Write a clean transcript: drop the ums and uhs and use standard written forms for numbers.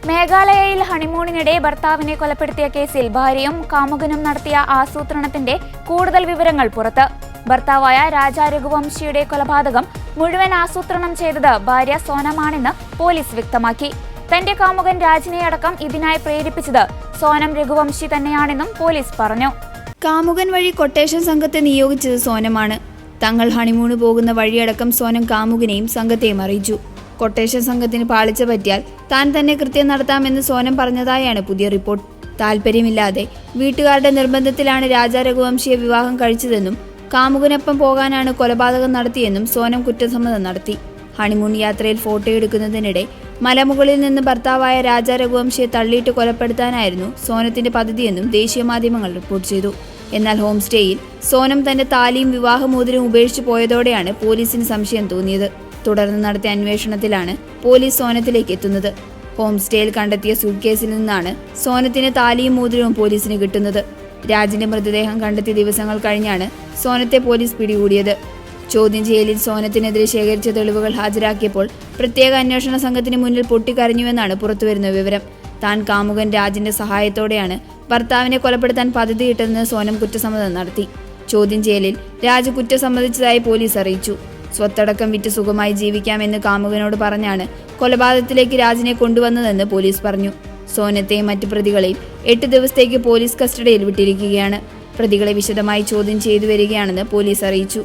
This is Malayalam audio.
മേഘാലയയിൽ ഹണിമൂണിനിടെ ഭർത്താവിനെ കൊലപ്പെടുത്തിയ കേസിൽ ഭാര്യയും കാമുകനും നടത്തിയ ആസൂത്രണത്തിന്റെ കൂടുതൽ വിവരങ്ങൾ പുറത്ത്. ഭർത്താവായ രാജ രഘുവംശിയുടെ കൊലപാതകം മുഴുവൻ ആസൂത്രണം ചെയ്തത് ഭാര്യ സോനമാണെന്ന് പോലീസ് വ്യക്തമാക്കി. തന്റെ കാമുകൻ രാജിനെ അടക്കം ഇതിനായി പ്രേരിപ്പിച്ചത് സോനം രഘുവംശി തന്നെയാണെന്നും പോലീസ് പറഞ്ഞു. കാമുകൻ വഴി കൊട്ടേഷൻ സംഘത്തെ നിയോഗിച്ചത് സോനമാണ്. തങ്ങൾ ഹണിമൂണ് പോകുന്ന വഴിയടക്കം സോനം കാമുകനെയും സംഘത്തെയും അറിയിച്ചു. കൊട്ടേഷൻ സംഘത്തിന് പാളിച്ച പറ്റിയാൽ താൻ തന്നെ കൃത്യം നടത്താമെന്ന് സോനം പറഞ്ഞതായാണ് പുതിയ റിപ്പോർട്ട്. താല്പര്യമില്ലാതെ വീട്ടുകാരുടെ നിർബന്ധത്തിലാണ് രാജ രഘുവംശിയെ വിവാഹം കഴിച്ചതെന്നും കാമുകനൊപ്പം പോകാനാണ് കൊലപാതകം നടത്തിയെന്നും സോനം കുറ്റസമ്മതം നടത്തി. ഹണിമൂൺ യാത്രയിൽ ഫോട്ടോ എടുക്കുന്നതിനിടെ മലമുകളിൽ നിന്ന് ഭർത്താവായ രാജ രഘുവംശിയെ തള്ളിയിട്ട് കൊലപ്പെടുത്താനായിരുന്നു സോനത്തിന്റെ പദ്ധതിയെന്നും ദേശീയ മാധ്യമങ്ങൾ റിപ്പോർട്ട് ചെയ്തു. എന്നാൽ ഹോം സ്റ്റേയിൽ സോനം തന്റെ താലിയും വിവാഹമോതിരവും ഉപേക്ഷിച്ചു പോയതോടെയാണ് പോലീസിന് സംശയം തോന്നിയത്. തുടർന്ന് നടത്തിയ അന്വേഷണത്തിലാണ് പോലീസ് സോനത്തിലേക്ക് എത്തുന്നത്. ഹോം സ്റ്റേയിൽ കണ്ടെത്തിയ സൂട്ട്കേസിൽ നിന്നാണ് സോനത്തിന് താലിയും മോതിരവും പോലീസിന് കിട്ടുന്നത്. രാജിന്റെ മൃതദേഹം കണ്ടെത്തിയ ദിവസങ്ങൾ കഴിഞ്ഞാണ് സോനത്തെ പോലീസ് പിടികൂടിയത്. ചോദ്യം ചെയ്യലിൽ സോനത്തിനെതിരെ ശേഖരിച്ച തെളിവുകൾ ഹാജരാക്കിയപ്പോൾ പ്രത്യേക അന്വേഷണ സംഘത്തിന് മുന്നിൽ പൊട്ടിക്കരഞ്ഞുവെന്നാണ് പുറത്തുവരുന്ന വിവരം. താൻ കാമുകൻ രാജിന്റെ സഹായത്തോടെയാണ് ഭർത്താവിനെ കൊലപ്പെടുത്താൻ പദ്ധതിയിട്ടതെന്ന് സോനം കുറ്റസമ്മതം നടത്തി. ചോദ്യം ചെയ്യലിൽ രാജ് കുറ്റം സമ്മതിച്ചതായി പോലീസ് അറിയിച്ചു. സ്വത്തടക്കം വിറ്റ് സുഖമായി ജീവിക്കാമെന്ന് കാമുകനോട് പറഞ്ഞാണ് കൊലപാതകത്തിലേക്ക് രാജിനെ കൊണ്ടുവന്നതെന്ന് പോലീസ് പറഞ്ഞു. സോനത്തെയും മറ്റു പ്രതികളെയും 8 ദിവസത്തേക്ക് പോലീസ് കസ്റ്റഡിയിൽ വിട്ടിരിക്കുകയാണ്. പ്രതികളെ വിശദമായി ചോദ്യം ചെയ്തു വരികയാണെന്ന് പോലീസ് അറിയിച്ചു.